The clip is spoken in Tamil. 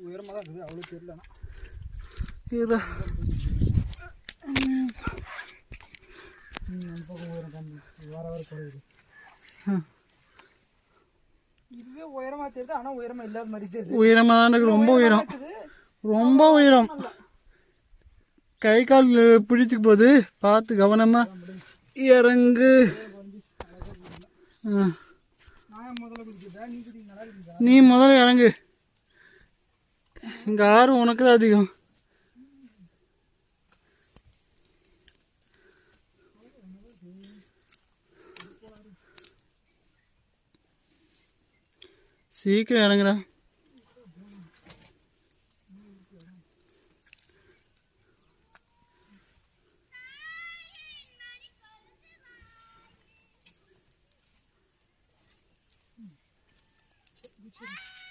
உயரமாக தான் இருக்குது, அவ்வளோ தெரியலண்ணா. அந்த பக்கம் உயரம் கம்மி, வர வர குறையுது. இதுவே உயரமாக தெரியுது, ஆனால் உயரமாக இல்லாத மாதிரி தெரியுது. உயரமாக தான் இருக்குது, ரொம்ப உயரம், ரொம்ப உயரம். கை கால் பிடிச்சிக்கு போகுது, பார்த்து கவனமாக இறங்கு. நீ முதல்ல இறங்கு, இங்கே ஆறு உனக்கு தான் அதிகம். சீக்கிரம் இறங்குடா. Good.